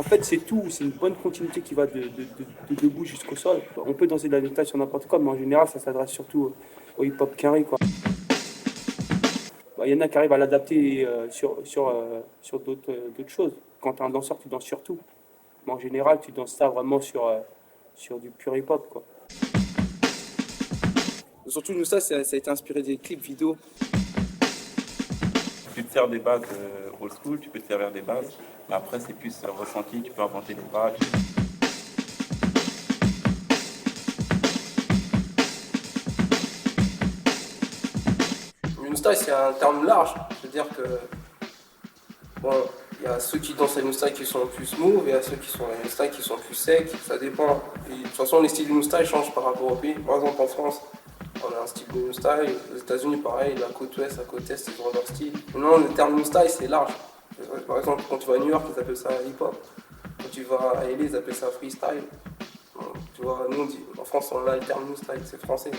fait, c'est tout. C'est une bonne continuité qui va de debout jusqu'au sol. On peut danser de la new style sur n'importe quoi, mais en général, ça s'adresse surtout au hip-hop carré, quoi. Il y en a qui arrivent à l'adapter sur d'autres choses. Quand tu es un danseur, tu danses sur tout. Mais en général, tu danses ça vraiment sur du pur hip-hop, quoi. Surtout, nous, ça a été inspiré des clips vidéo. Tu te sers des bases old school, tu peux te servir des bases, mais après c'est plus ressenti, tu peux inventer des bases. Le new style, c'est un terme large, c'est-à-dire que bon, il y a ceux qui dansent les new style qui sont plus smooth, et il y a ceux qui sont les new style qui sont plus secs, ça dépend. Et de toute façon, les styles de new style changent par rapport au pays. Par exemple, en France, on a un style de new style, aux États-Unis, pareil, la côte ouest, la côte est, ils ont leur style. Non, le terme new style, c'est large. Par exemple, quand tu vas à New York, ils appellent ça hip-hop. Quand tu vas à LA, ils appellent ça freestyle. Bon, tu vois, nous, en France, on a le terme new style, c'est français.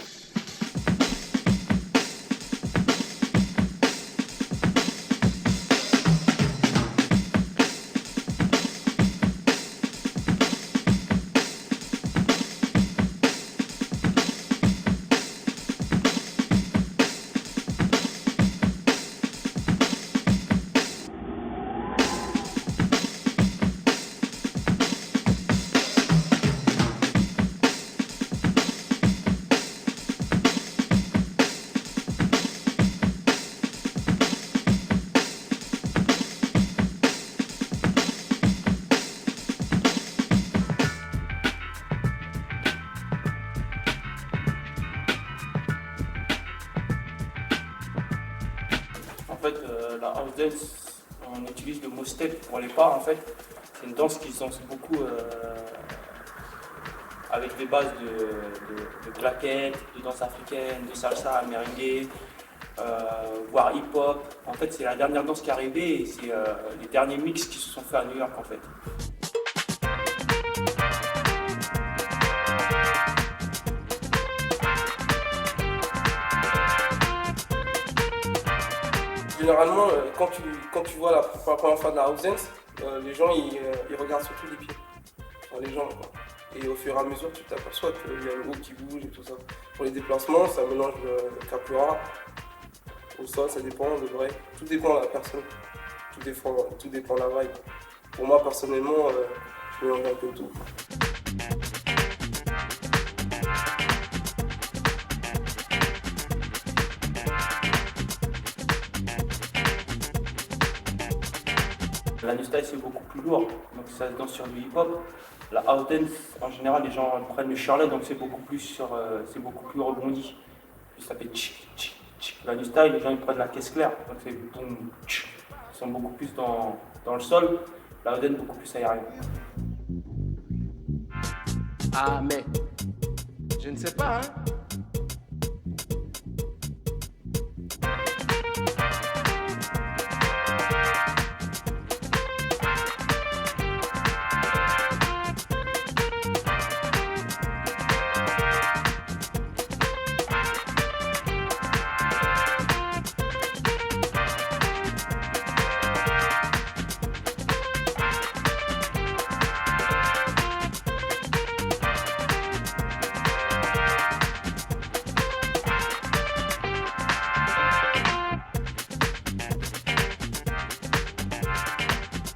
En fait, la house dance, on utilise le mot step pour les pas. En fait, c'est une danse qui se danse beaucoup avec des bases de claquettes, de danse africaine, de salsa, merengue, voire hip-hop. En fait, c'est la dernière danse qui est arrivée et c'est les derniers mix qui se sont faits à New York, en fait. Généralement, quand tu vois pour la première fois de la house dance, les gens ils regardent surtout les pieds, enfin, les jambes, quoi. Et au fur et à mesure, tu t'aperçois qu'il y a le haut qui bouge et tout ça. Pour les déplacements, ça mélange le capura au sol, ça dépend, le break. Tout dépend de la personne, tout dépend de la vibe. Pour moi, personnellement, je mélange un peu tout. La new style, c'est beaucoup plus lourd, donc ça se danse sur du hip-hop. La house dance, en général, les gens prennent le charlet, donc c'est beaucoup plus rebondi. Puis ça fait tchic, tchic, tchic. La new style, les gens ils prennent la caisse claire, donc c'est boum, tchic. Ils sont beaucoup plus dans le sol. La house dance, beaucoup plus aérien. Ah, mais je ne sais pas, hein.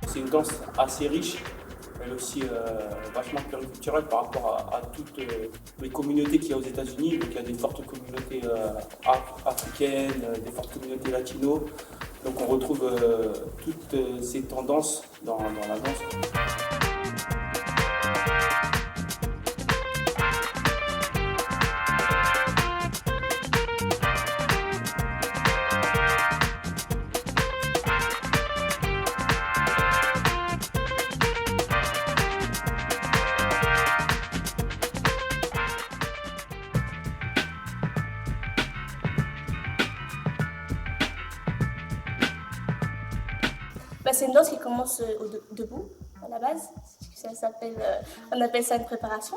C'est une danse assez riche, mais aussi vachement pluriculturelle par rapport à toutes les communautés qu'il y a aux États-Unis. Donc il y a des fortes communautés africaines, des fortes communautés latino. Donc on retrouve toutes ces tendances dans la danse. C'est une danse qui commence debout, à la base. On appelle ça une préparation.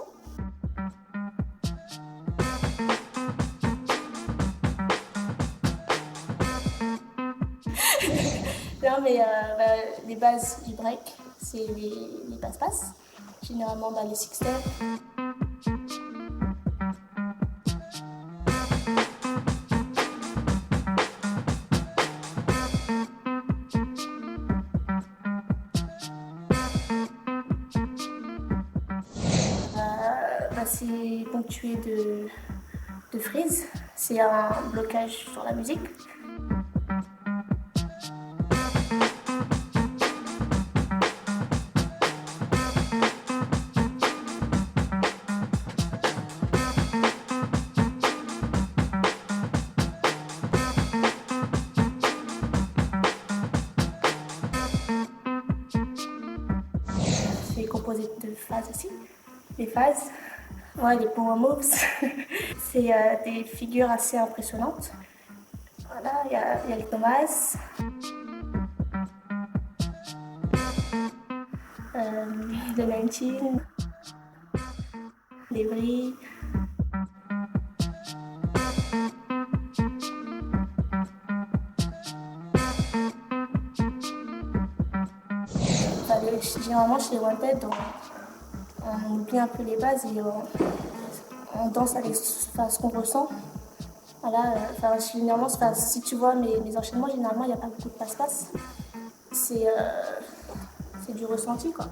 Non, mais les bases du break, c'est les passe-passe. Généralement, bah, les six-step. Bah, c'est ponctué de freeze. C'est un blocage sur la musique. C'est composé de phases aussi. Les phases, ouais, les power moves, c'est des figures assez impressionnantes. Voilà, il y a le Thomas, le 19, les vrilles. Enfin, généralement, chez les Wanted, on oublie un peu les bases et on danse avec ce qu'on ressent. Voilà, généralement, si tu vois mes enchaînements, généralement, il n'y a pas beaucoup de passe-passe. C'est du ressenti, quoi.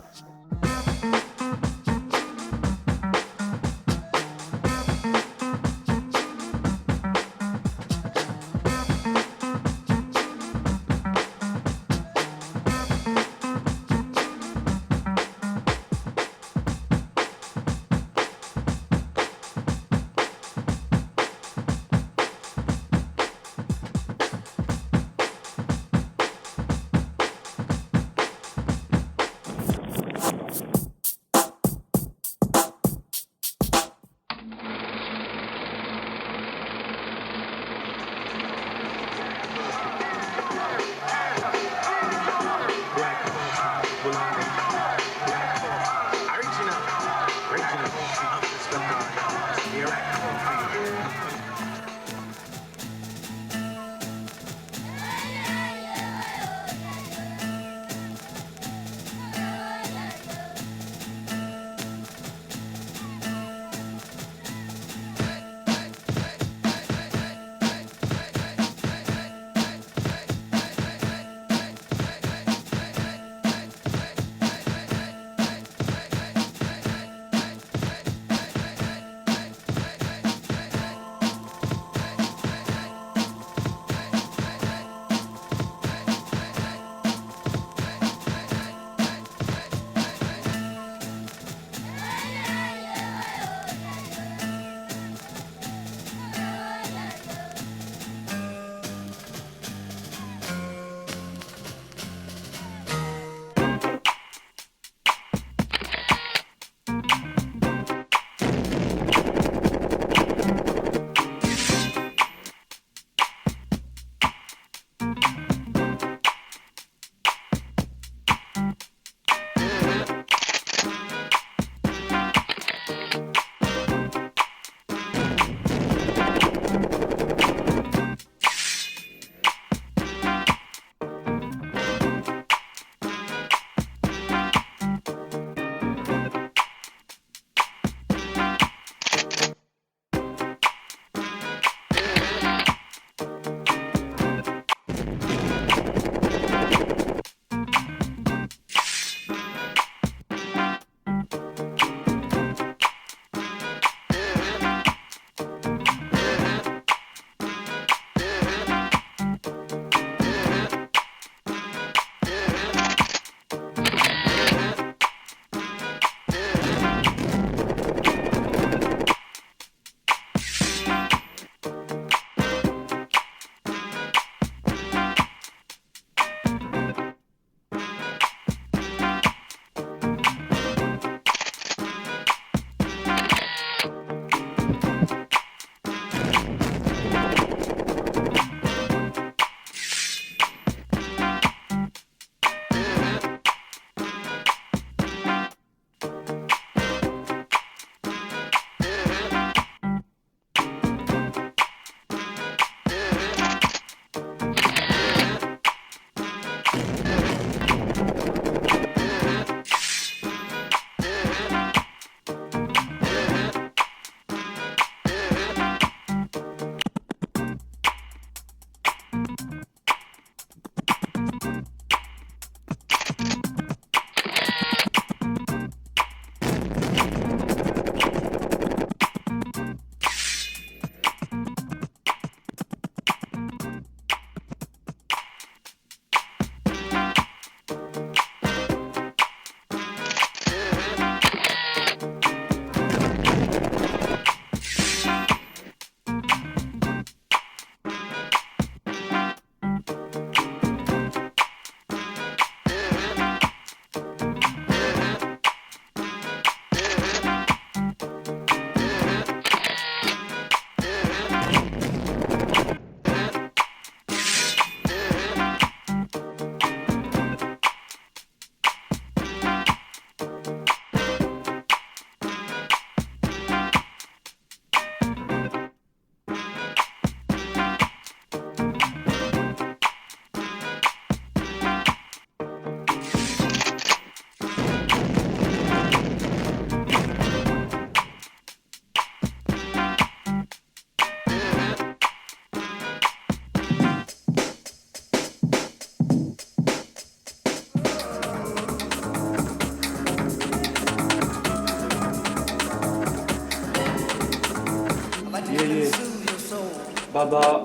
Baba.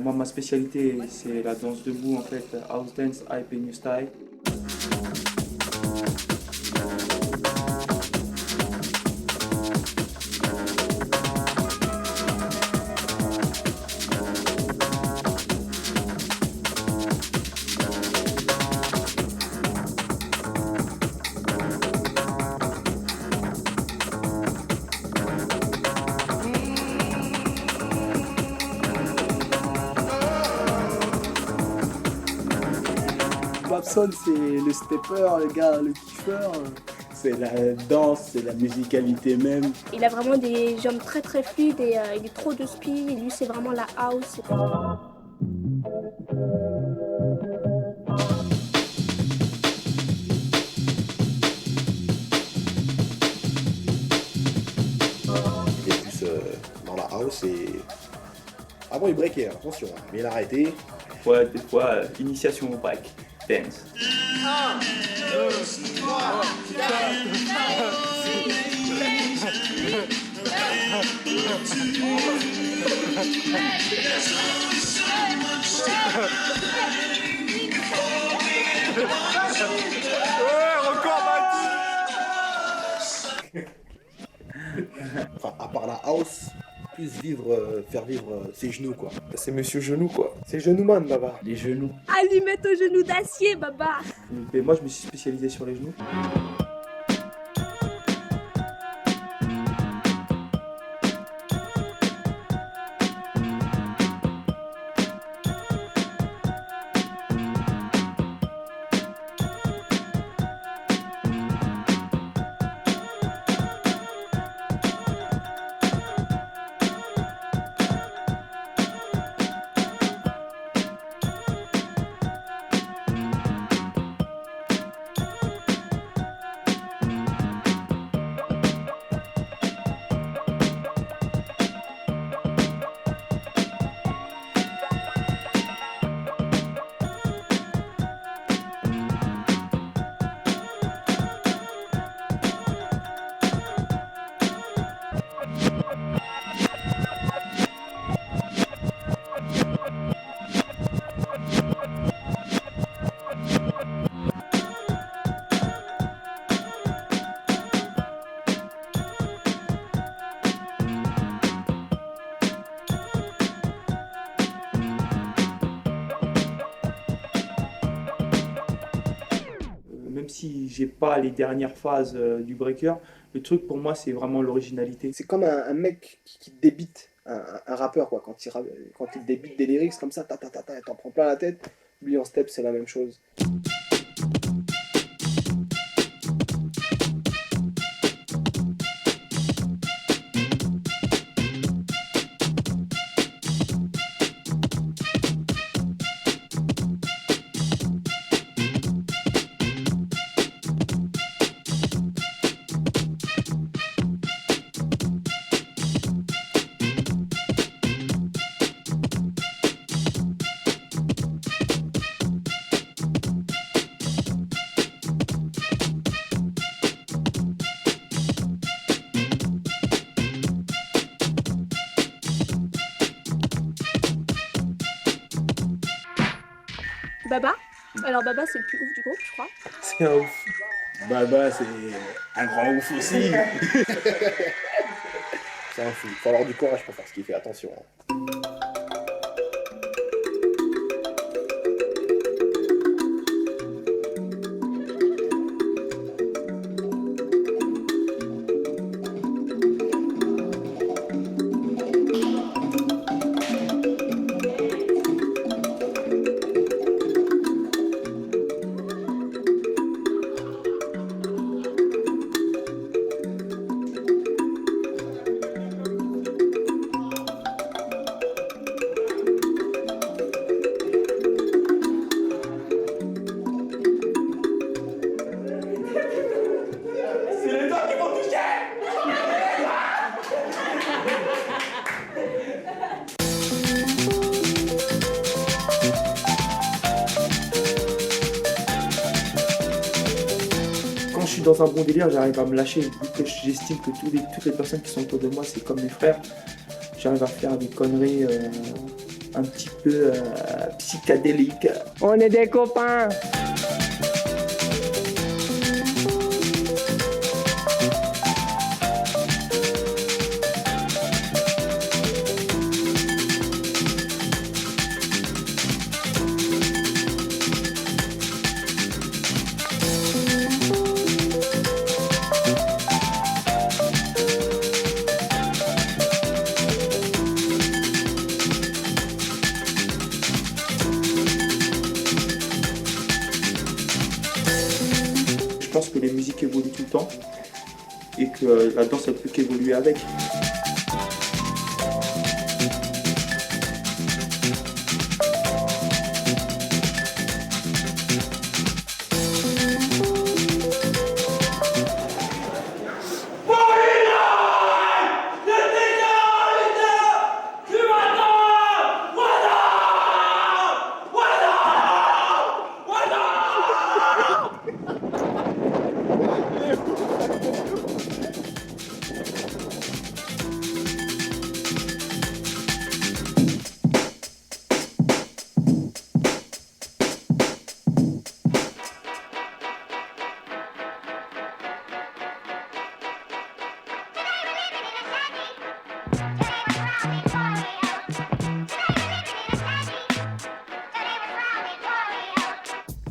Moi, ma spécialité, c'est la danse debout, en fait, house dance, hype et new style. Babson, c'est le stepper, le gars, le kiffeur. C'est la danse, c'est la musicalité même. Il a vraiment des jambes très très fluides et il est trop de speed. Et lui, c'est vraiment la house. Il est plus dans la house et... Avant il breakait, attention, mais il a arrêté. Des fois, initiation au break, dance. Enfin, à part la house, plus vivre, faire vivre ses genoux quoi. C'est Monsieur Genou, quoi. C'est Genouman, Baba. Les genoux. Allumette aux genoux d'acier, Baba. Et moi, je me suis spécialisé sur les genoux. Même si j'ai pas les dernières phases du breaker, le truc pour moi c'est vraiment l'originalité. C'est comme un mec qui débite, un rappeur quoi. Quand il débite des lyrics comme ça, t'en prends plein la tête. Lui en step c'est la même chose. Baba. Alors Baba, c'est le plus ouf du groupe, je crois. C'est un ouf. Baba, c'est un grand ouf aussi. C'est un fou. Faut avoir du courage pour faire ce qu'il fait, attention. suis dans un bon délire, j'arrive à me lâcher. Vu que j'estime que toutes les personnes qui sont autour de moi, c'est comme mes frères, j'arrive à faire des conneries un petit peu psychédéliques. On est des copains. Je pense que les musiques évoluent tout le temps et que la danse elle peut qu'évoluer avec.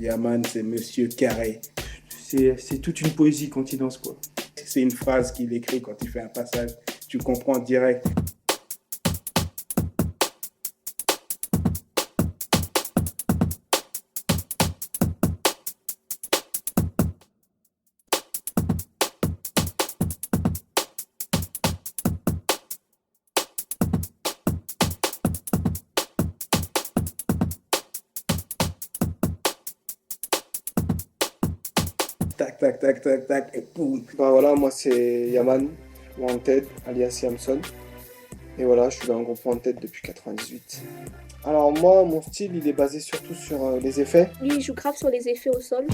Yaman, c'est Monsieur Carré. C'est toute une poésie quand il danse, quoi. C'est une phrase qu'il écrit quand il fait un passage. Tu comprends direct. Tac, tac, tac, tac, tac, et boum. Bah voilà, moi c'est Yaman, Wanted, alias Yamson. Et voilà, je suis dans le groupe Wanted depuis 98. Alors moi, mon style, il est basé surtout sur les effets. Lui, il joue grave sur les effets au sol.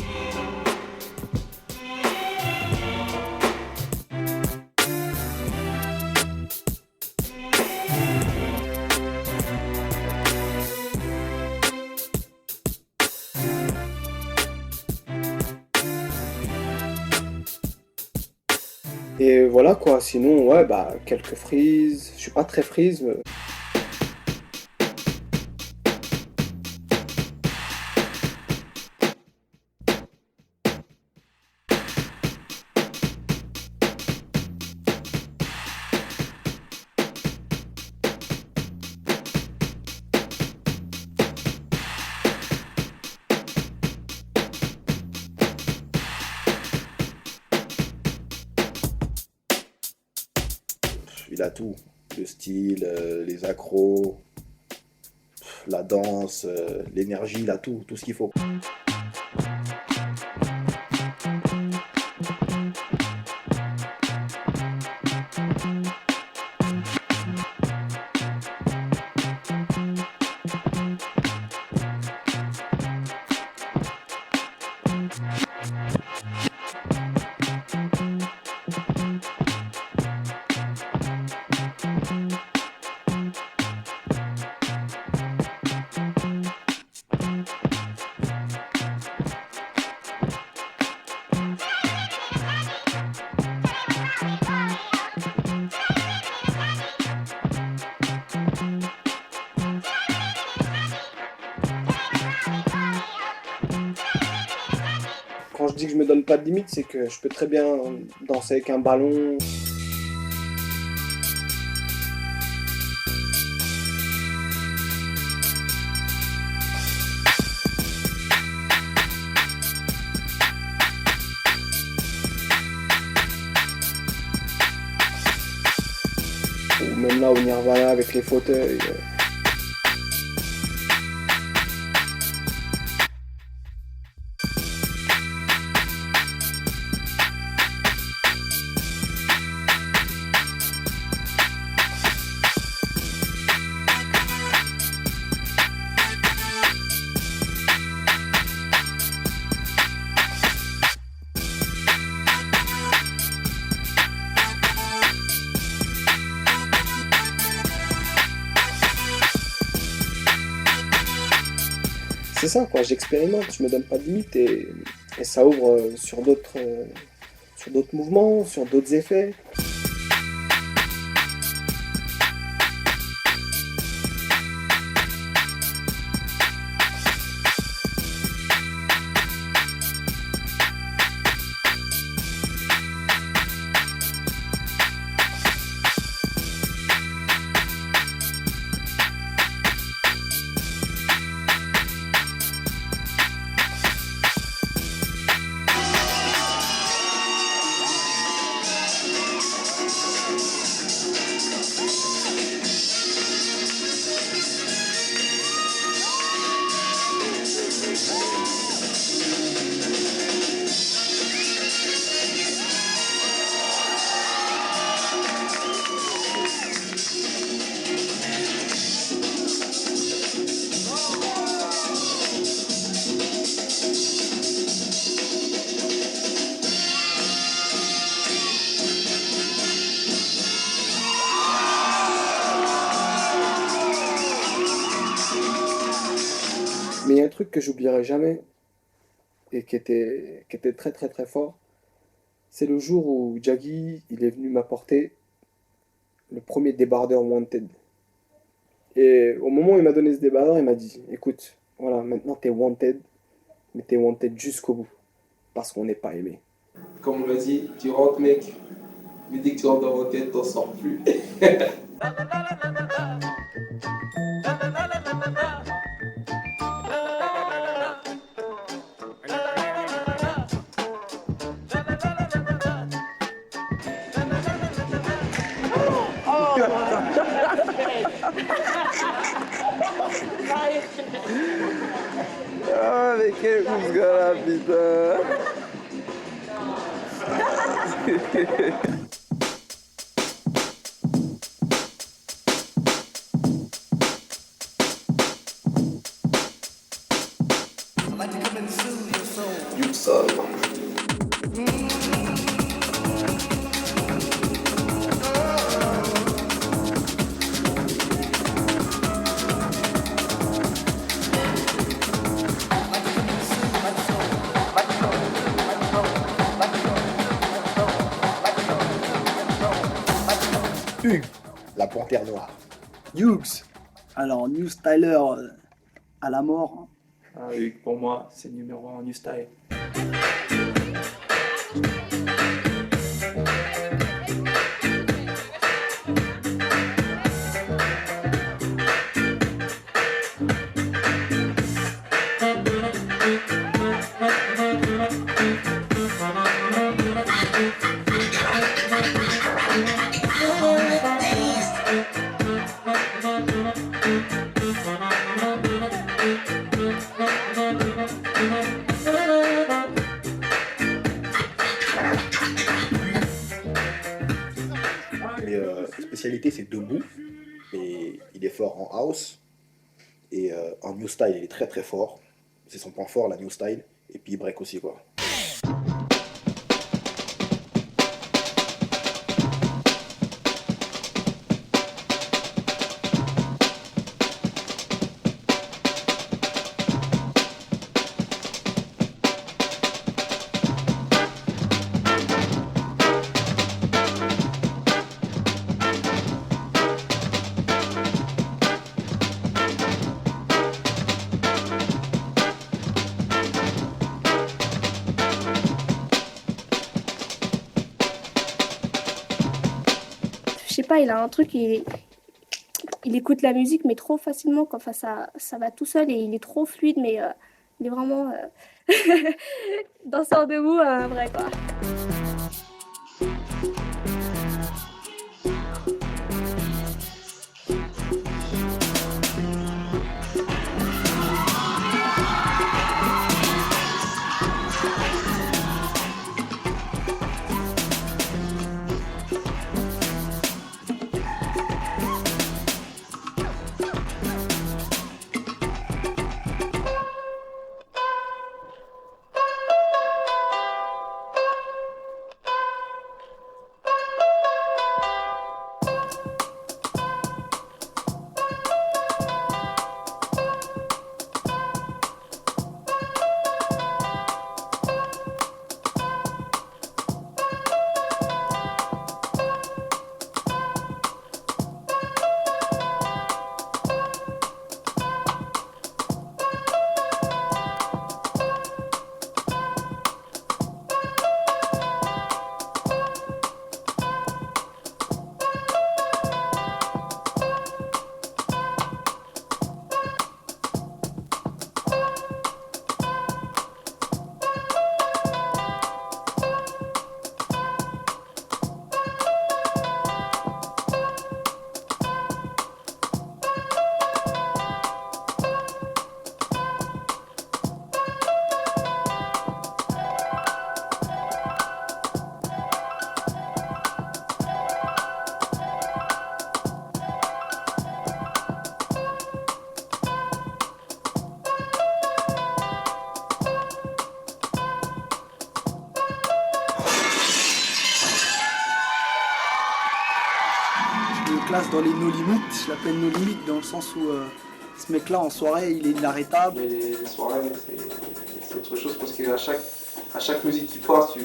Et voilà quoi, sinon, ouais, bah, quelques frises. Je suis pas très frise, mais... Il a tout. Le style, les accros, la danse, l'énergie, il a tout ce qu'il faut. Quand je dis que je me donne pas de limite, c'est que je peux très bien danser avec un ballon. Ou même là au Nirvana avec les fauteuils. c'est ça, quoi, j'expérimente, je me donne pas de limite et ça ouvre sur d'autres mouvements, sur d'autres effets. Mais il y a un truc que j'oublierai jamais et qui était très très très fort, c'est le jour où Jaggy il est venu m'apporter le premier débardeur Wanted. Et au moment où il m'a donné ce débardeur, il m'a dit, écoute, voilà, maintenant t'es Wanted, mais t'es Wanted jusqu'au bout, parce qu'on n'est pas aimé. Comme on l'a dit, tu rentres mec, mais dès que tu rentres dans votre tête, t'en sors plus. Ah, mais quel gars là, putain! Hugues, la panthère noire. Hughes, alors New Styler à la mort. Ah oui, pour moi, c'est le numéro 1 New Style. Spécialité, c'est debout, et il est fort en house, et en new style, il est très très fort. C'est son point fort, la new style, et puis il break aussi, quoi. Je sais pas, il a un truc, il écoute la musique, mais trop facilement, quoi. Enfin, ça va tout seul et il est trop fluide, mais il est vraiment danseur debout, vrai, quoi. classe dans les no limit. Je l'appelle no limit dans le sens où ce mec-là en soirée, il est inarrêtable. Mais les soirées, c'est autre chose parce qu'à chaque musique qui passe, je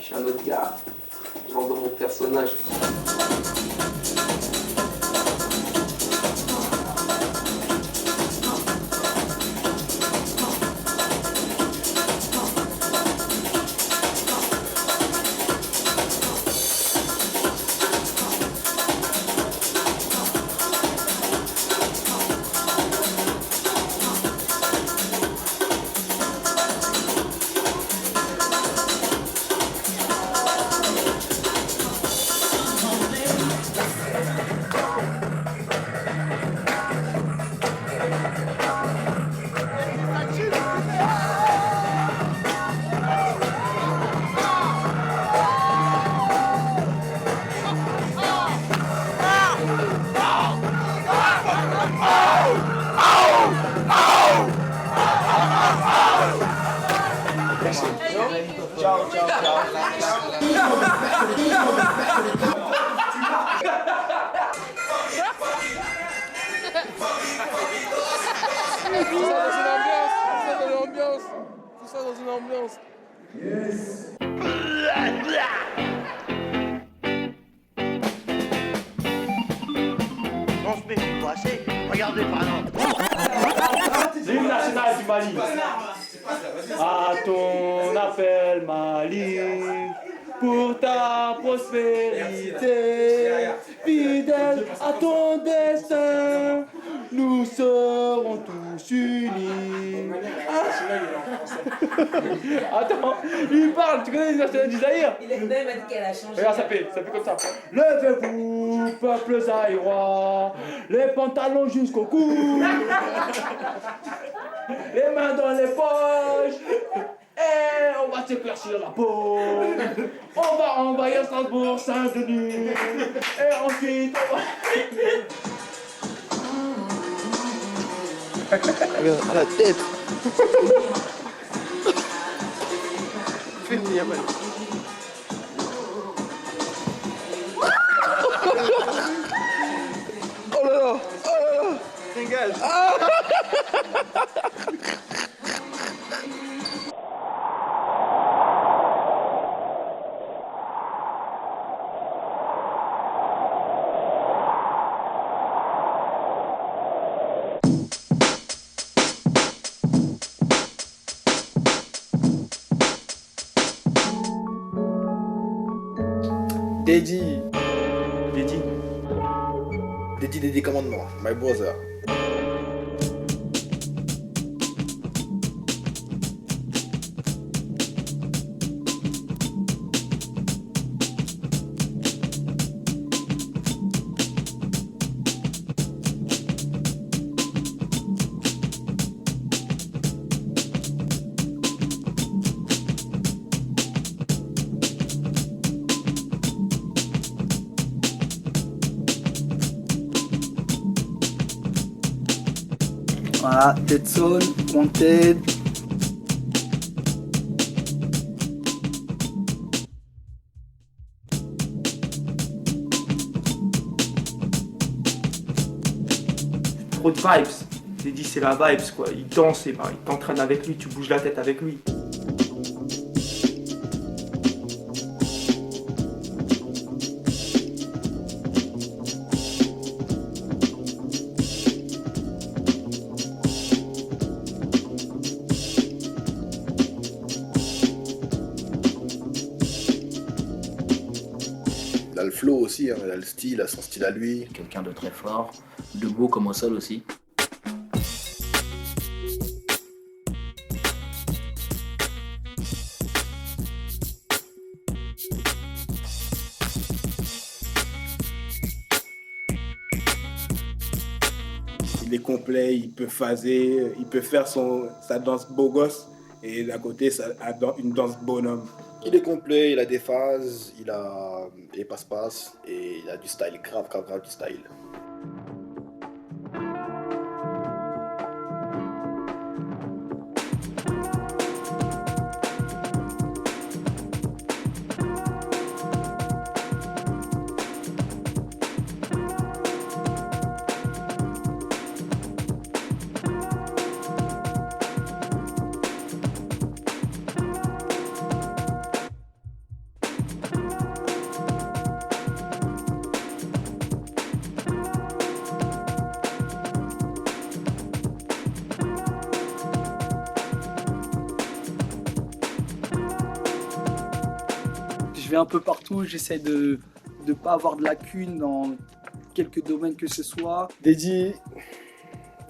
suis un autre gars. Je rentre dans mon personnage. Tout ça dans une ambiance. Yes. On se méfie pas assez. Regardez par exemple. L'hymne national du Mali. À ton appel Mali, pour ta prospérité, fidèle à ton destin, nous serons tous unis. Attends, il parle, tu connais les nationales du Zaïre? Il m'a dit qu'elle a changé. Regarde, ça fait comme ça. Levez-vous, peuple zaïrois, les pantalons jusqu'au cou, les mains dans les poches, et on va s'éclaircir la peau. On va envahir Strasbourg, Saint-Denis, et ensuite on va... Regarde, à la tête. Fini, Yaman. Oh là là, dégage. Dédi commandement, my brother. Voilà, Dead Zone, Wanted. Trop de vibes. J'ai dit c'est la vibes quoi. Il danse et ben, il t'entraîne avec lui, tu bouges la tête avec lui. Il a le flow aussi, hein, il a le style, il a son style à lui. Quelqu'un de très fort, debout comme au sol aussi. Il est complet, il peut phaser, il peut faire sa danse beau gosse et d'à côté une danse bonhomme. Il est complet, il a des phases, il a les passe-passe et il a du style, grave du style. Je vais un peu partout, j'essaie de ne pas avoir de lacunes dans quelques domaines que ce soit. Daddy,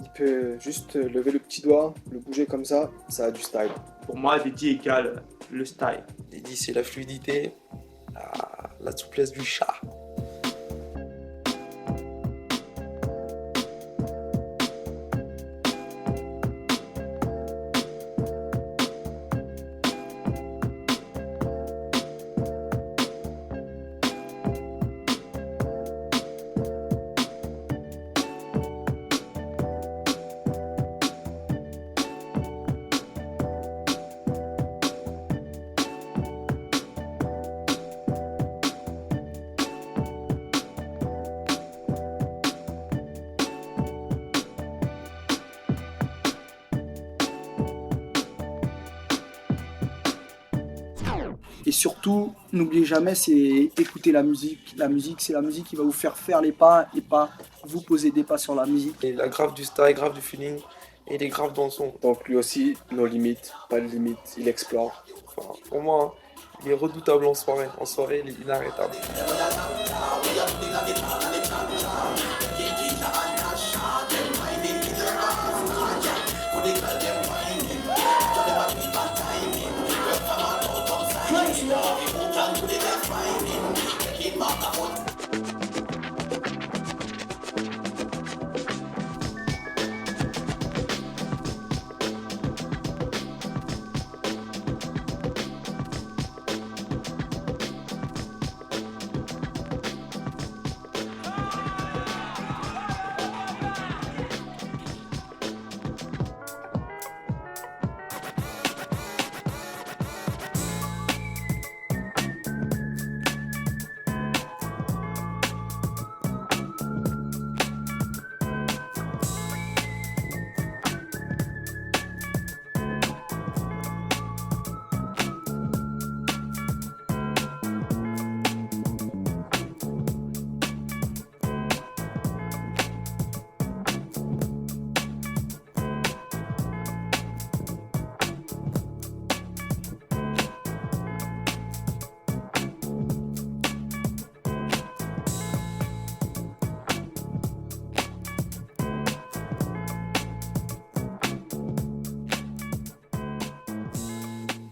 il peut juste lever le petit doigt, le bouger comme ça a du style. Pour moi, Daddy égale le style. Daddy, c'est la fluidité, la souplesse du chat. Et surtout, n'oubliez jamais, c'est écouter la musique. La musique, c'est la musique qui va vous faire les pas et pas vous poser des pas sur la musique. Il a grave du style, grave du feeling, et il est grave dans le son. Donc lui aussi, nos limites, pas de limites, il explore. Enfin, pour moi, il est redoutable en soirée. En soirée, il est inarrêtable.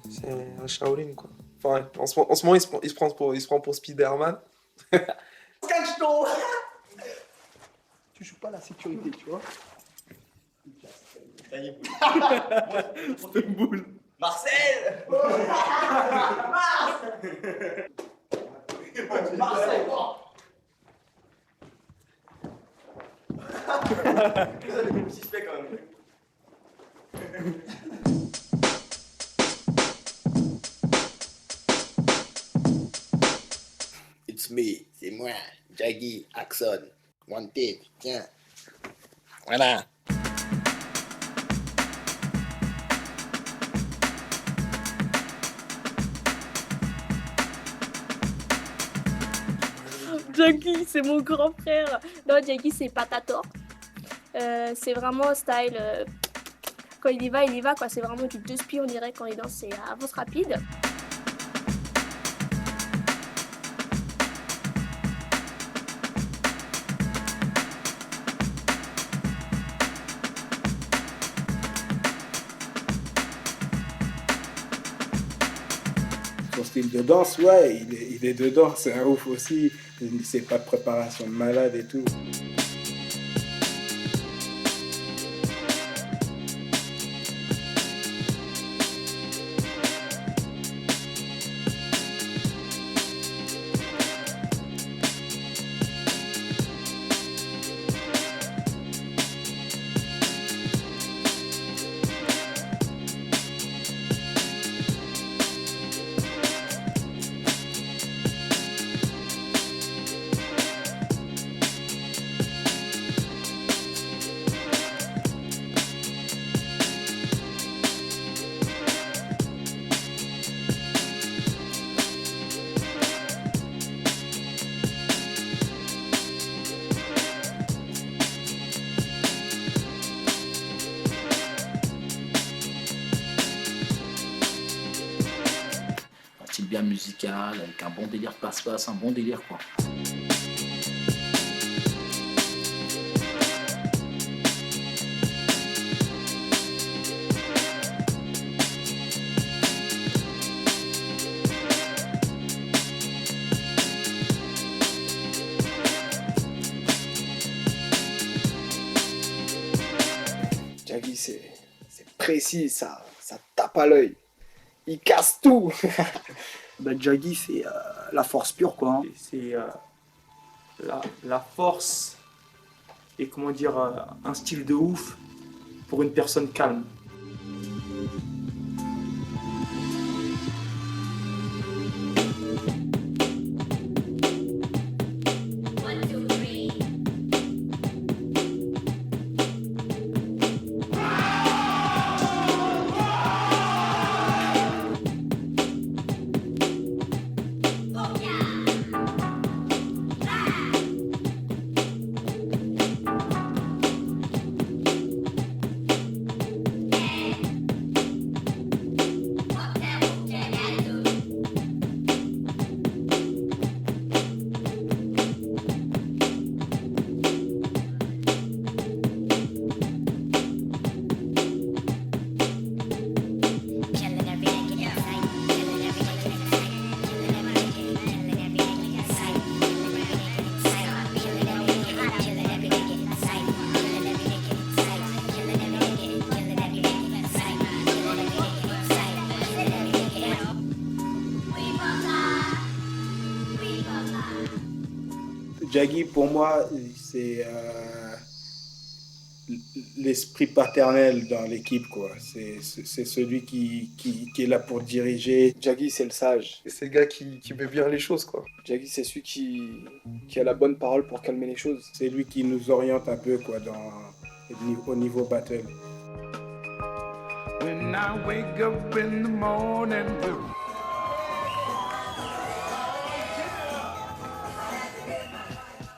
C'est un Shaolin, quoi. Enfin, en ce moment, il se prend pour Spider-Man. Cache-toi. Tu joues pas la sécurité, tu vois. C'est une boule. Marcel. Marcel. Suspect quand même. It's me, c'est moi, Jaggy, Axon, Wanted, tiens. Voilà. Jaggy, c'est mon grand frère. Non, Jaggy, c'est Patator. C'est vraiment style. Quand il y va, quoi. C'est vraiment du 2 spies, on dirait, quand il danse, c'est avance rapide. Son style de danse, ouais, il est dedans, c'est un ouf aussi. C'est pas de préparation de malade et tout. bien musical, avec un bon délire passe-passe, un bon délire quoi. Jaggy, c'est précis, ça tape à l'œil. Il casse tout. Jaggy, c'est la force pure, quoi. Hein. C'est la force et comment dire, un style de ouf pour une personne calme. Jaggy, pour moi, c'est l'esprit paternel dans l'équipe, quoi. C'est celui qui est là pour diriger. Jaggy, c'est le sage. C'est le gars qui met bien les choses, quoi. Jaggy, c'est celui qui a la bonne parole pour calmer les choses. C'est lui qui nous oriente un peu, quoi, au niveau battle. When I wake up in the morning.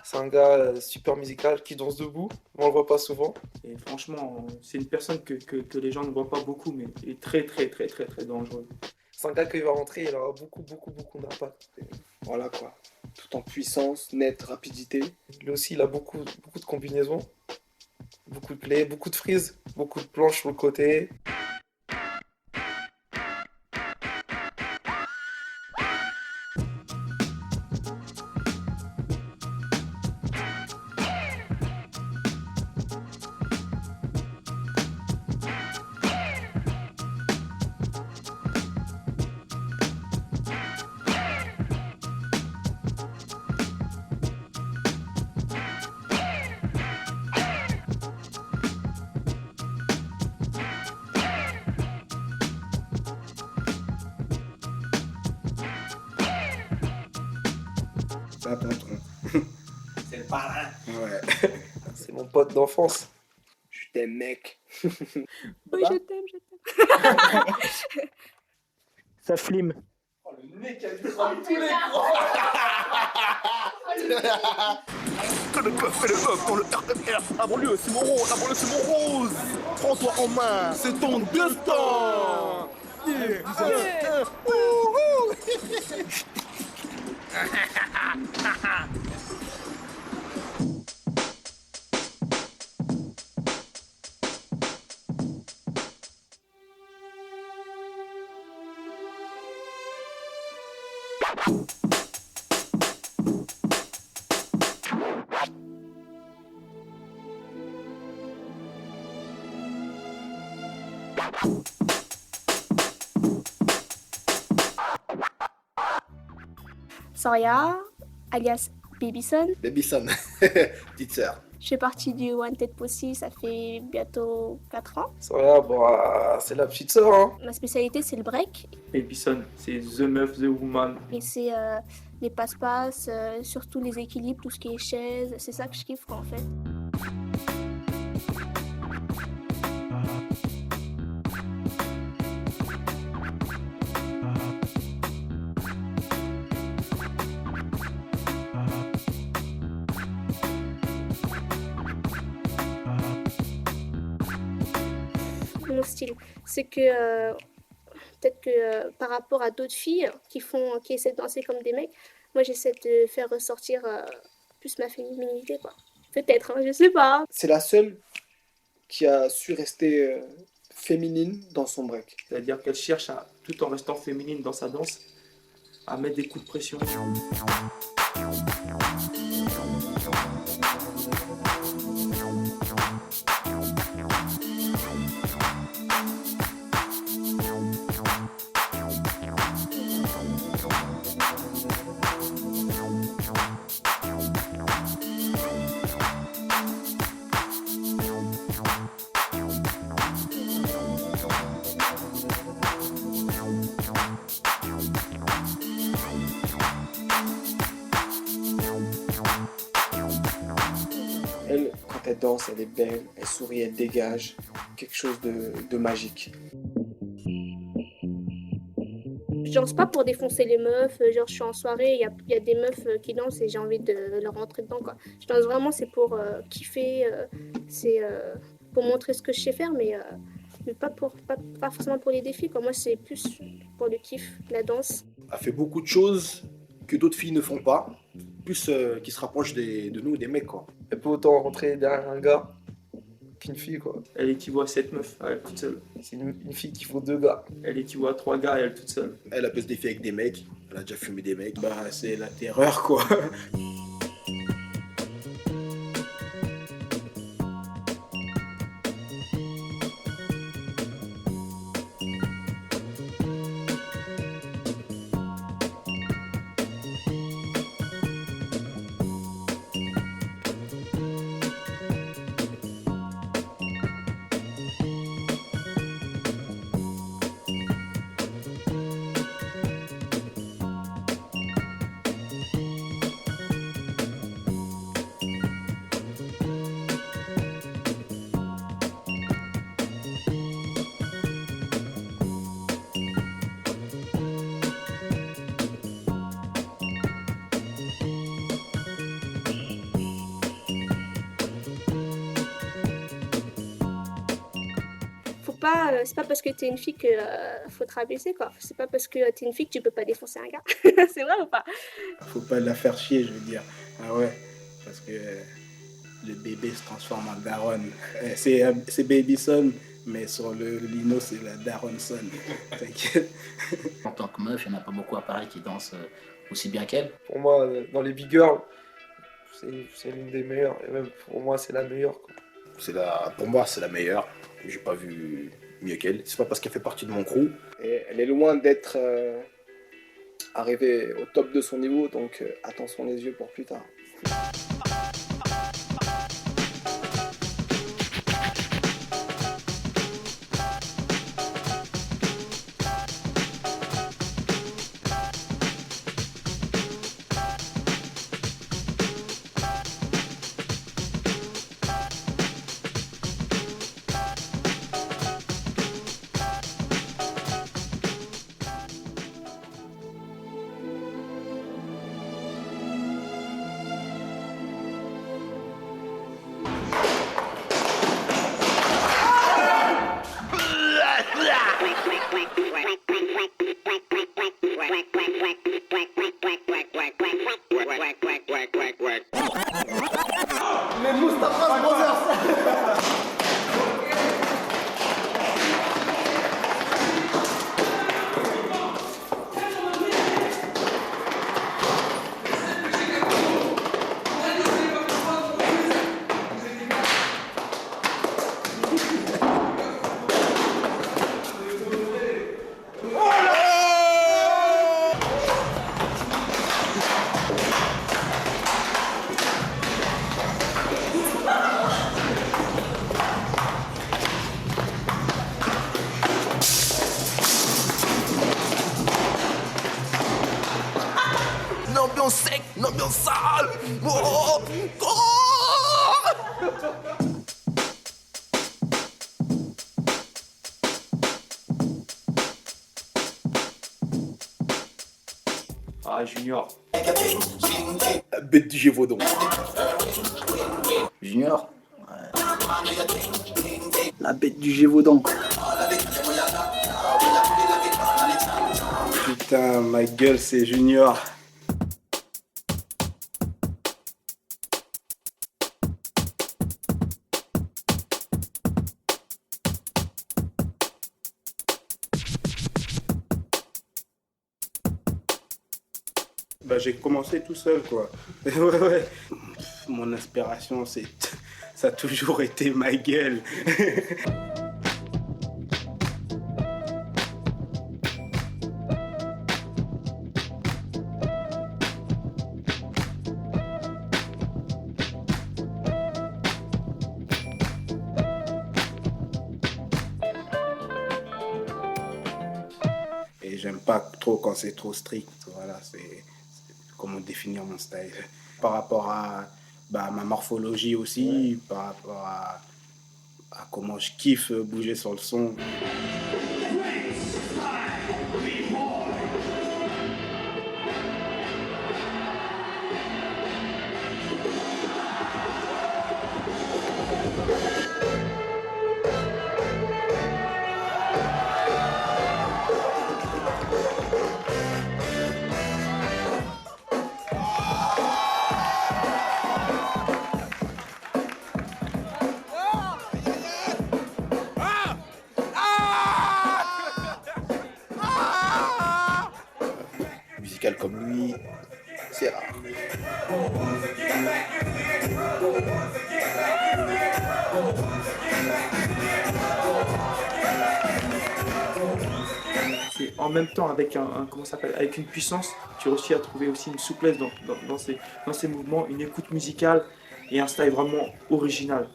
C'est un gars super musical qui danse debout, on le voit pas souvent. Et franchement, c'est une personne que les gens ne voient pas beaucoup, mais il est très dangereux. C'est un gars qui va rentrer, il aura beaucoup d'impact. Voilà quoi, tout en puissance, net, rapidité. Lui aussi, il a beaucoup de combinaisons, beaucoup de plays, beaucoup de frises, beaucoup de planches sur le côté. Ça, tonton. C'est le parrain. Ouais. C'est mon pote d'enfance. Je t'aime, mec. Oui, je t'aime. Ça flime. Oh, le mec a dû prendre tous les Que le bœuf fait le bœuf dans le RMR. La banlieue, c'est mon rose. La banlieue, c'est mon rose. Prends-toi en main. C'est ton destin. Soria, alias Babyson. Babyson, petite sœur. Je fais partie du Wanted Pussy, ça fait bientôt 4 ans. Soria, c'est la petite sœur, hein. Ma spécialité, c'est le break. Babyson, c'est The Meuf, The Woman. Et c'est les passe-passe, surtout les équilibres, tout ce qui est chaise. C'est ça que je kiffe, quoi, en fait. Mon style, c'est que peut-être que par rapport à d'autres filles qui essaient de danser comme des mecs, moi j'essaie de faire ressortir plus ma féminité, quoi. Peut-être, hein, je sais pas. C'est la seule qui a su rester féminine dans son break. C'est-à-dire qu'elle cherche, tout en restant féminine dans sa danse, à mettre des coups de pression. Elle, quand elle danse, elle est belle, elle sourit, elle dégage quelque chose de magique. Je danse pas pour défoncer les meufs, genre je suis en soirée, il y a des meufs qui dansent et j'ai envie de leur rentrer dedans, quoi. Je danse vraiment, c'est pour kiffer, c'est pour montrer ce que je sais faire, mais pas forcément pour les défis, quoi. Moi c'est plus pour le kiff, la danse. Elle fait beaucoup de choses que d'autres filles ne font pas, plus qui se rapprochent de nous, des mecs, quoi. Elle peut autant rentrer derrière un gars qu'une fille, quoi. Elle équivaut à 7 meufs, à elle toute seule. C'est une fille qui faut 2 gars. Elle équivaut à 3 gars et elle toute seule. Elle peut se défier avec des mecs, elle a déjà fumé des mecs. Bah, c'est la terreur, quoi. C'est pas parce que t'es une fille que faut te rabaisser, quoi. C'est pas parce que t'es une fille que tu peux pas défoncer un gars. C'est vrai ou pas? Faut pas la faire chier, je veux dire. Ah ouais, parce que le bébé se transforme en daronne. C'est Baby Son, mais sur le lino, c'est la daronne Son. T'inquiète. En tant que meuf, il n'y en a pas beaucoup à Paris qui dansent aussi bien qu'elle. Pour moi, dans les big girls, c'est l'une des meilleures. Et même pour moi, c'est la meilleure, quoi. Pour moi, c'est la meilleure. J'ai pas vu mieux qu'elle. C'est pas parce qu'elle fait partie de mon crew. Et elle est loin d'être arrivée au top de son niveau, donc attention les yeux pour plus tard. L'ambiance sec, l'ambiance sale. Oh, oh. Ah, Junior. Bête du Gévaudan. Junior. La bête du Gévaudan. Putain, ma gueule, c'est Junior. Bah, j'ai commencé tout seul, quoi. Ouais. Mon inspiration, ça a toujours été ma gueule. Et j'aime pas trop quand c'est trop strict. Voilà, c'est comment définir mon style. Par rapport à ma morphologie aussi, par rapport à comment je kiffe bouger sur le son. Musical comme lui, c'est rare. C'est en même temps avec comment ça s'appelle, avec une puissance, tu réussis à trouver aussi une souplesse dans ces mouvements, une écoute musicale et un style vraiment original.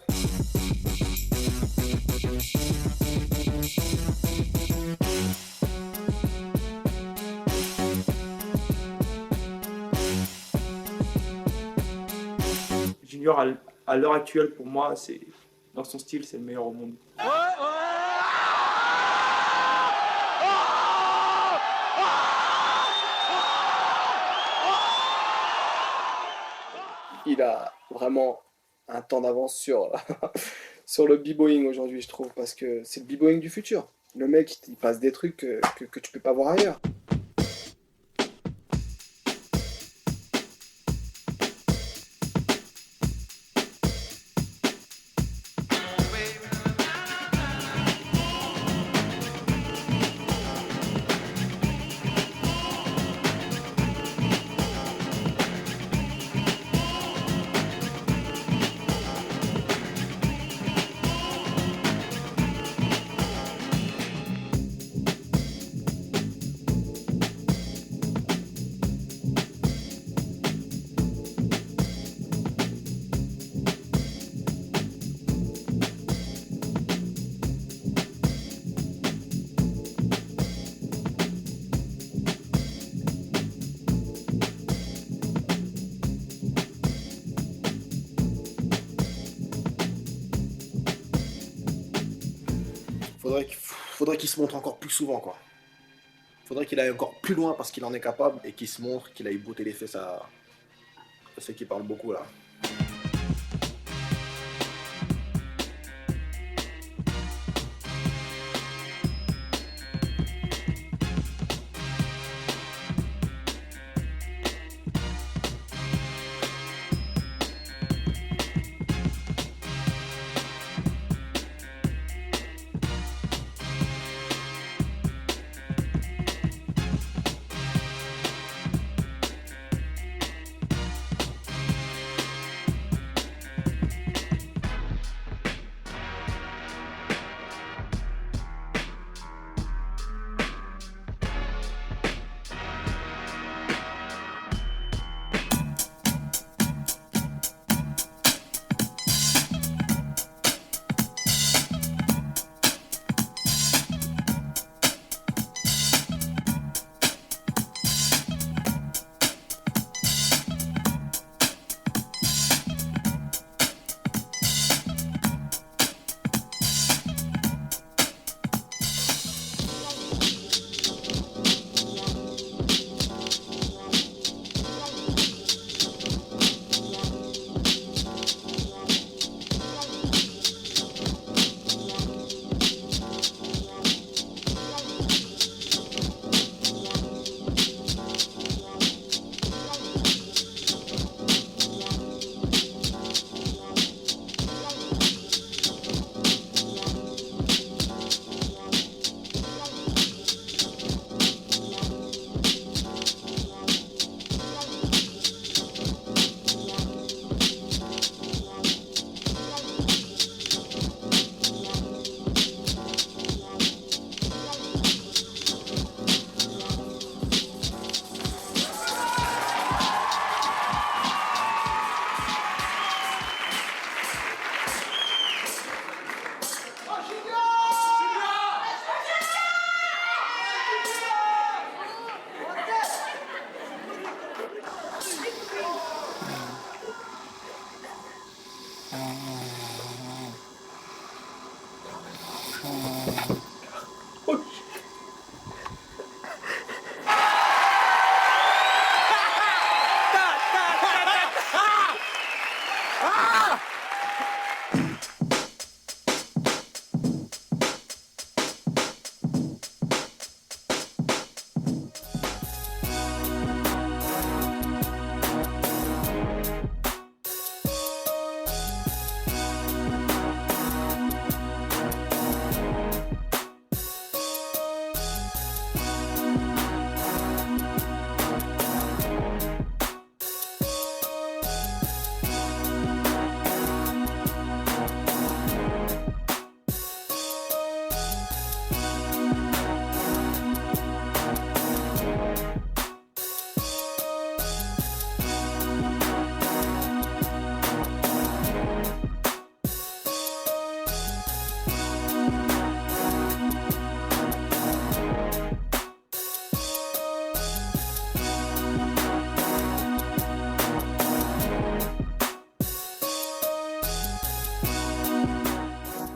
Junior à l'heure actuelle pour moi, dans son style, c'est le meilleur au monde. Il a vraiment un temps d'avance sur, sur le b-boying aujourd'hui, je trouve, parce que c'est le b-boying du futur. Le mec, il passe des trucs que tu peux pas voir ailleurs. Faudrait qu'il se montre encore plus souvent, quoi. Faudrait qu'il aille encore plus loin parce qu'il en est capable et qu'il se montre, qu'il aille botter les fesses à ceux qui parlent beaucoup, là.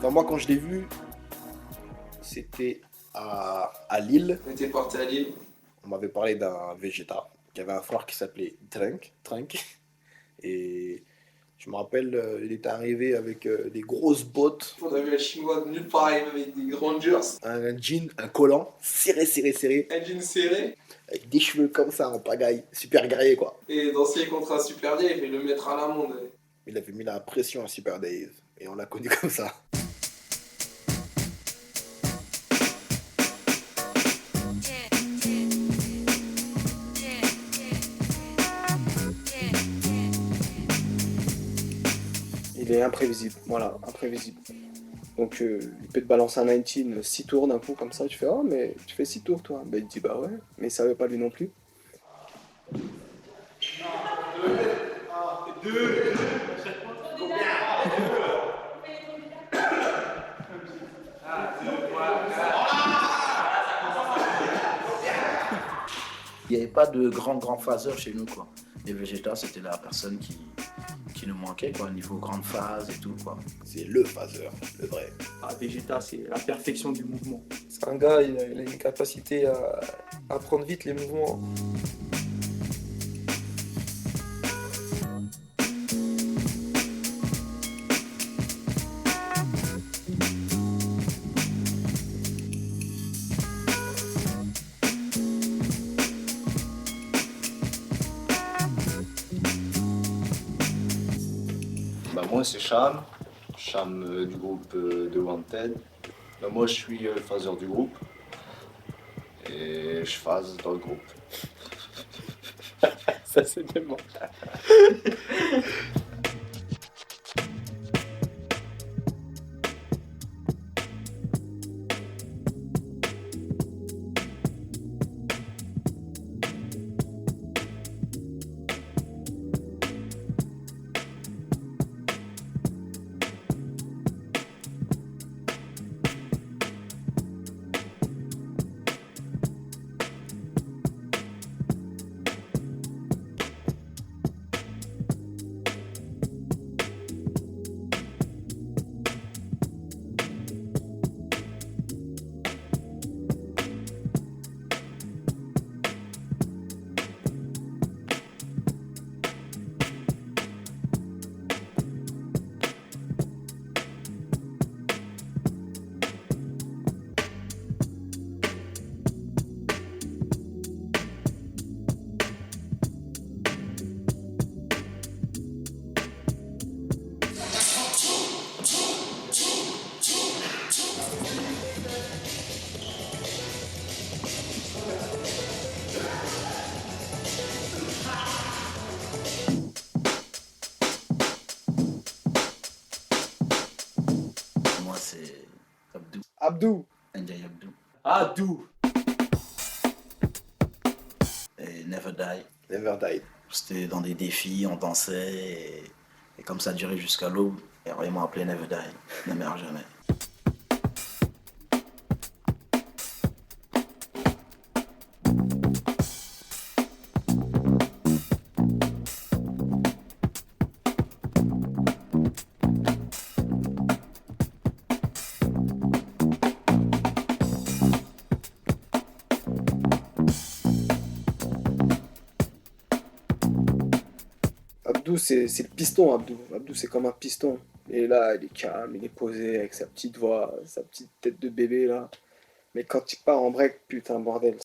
Enfin, moi, quand je l'ai vu, c'était à Lille. On était parti à Lille. On m'avait parlé d'un Vegeta qui avait un frère qui s'appelait Trunk. Et je me rappelle, il était arrivé avec des grosses bottes. On a vu un chinois de nulle part avec des grands jeans. Un jean, un collant, serré. Un jean serré. Avec des cheveux comme ça en pagaille, super guerrier quoi. Et dans ses contrats Super Dave, il fait le mettre à l'amende. Il avait mis la pression à Super Dave. Et on l'a connu comme ça. Il est imprévisible, voilà, imprévisible. Donc il peut te balancer un 19, 6 tours d'un coup comme ça, tu fais oh mais tu fais 6 tours toi. Ben il te dit bah ouais, mais il savait pas lui non plus. Il n'y avait pas de grand phaseur chez nous, quoi. Et Vegeta, c'était la personne qui nous manquait, quoi, au niveau grande phase et tout, quoi. C'est le phaseur, le vrai. Ah, Vegeta, c'est la perfection du mouvement. C'est un gars, il a une capacité à prendre vite les mouvements. Moi c'est Cham du groupe de Wanted. Moi je suis le phaseur du groupe et je phase dans le groupe. Ça c'est dément. Moi, c'est Abdou. Abdou. Njay Abdou. Abdou. Et Never Die. Never Die. C'était dans des défis, on dansait, et comme ça a duré jusqu'à l'aube. Et alors, ils m'ont appelé Never Die. Ne meurt jamais. Abdou, c'est le piston, Abdou. Abdou, c'est comme un piston. Et là, il est calme, il est posé avec sa petite voix, sa petite tête de bébé, là. Mais quand il part en break, putain, bordel,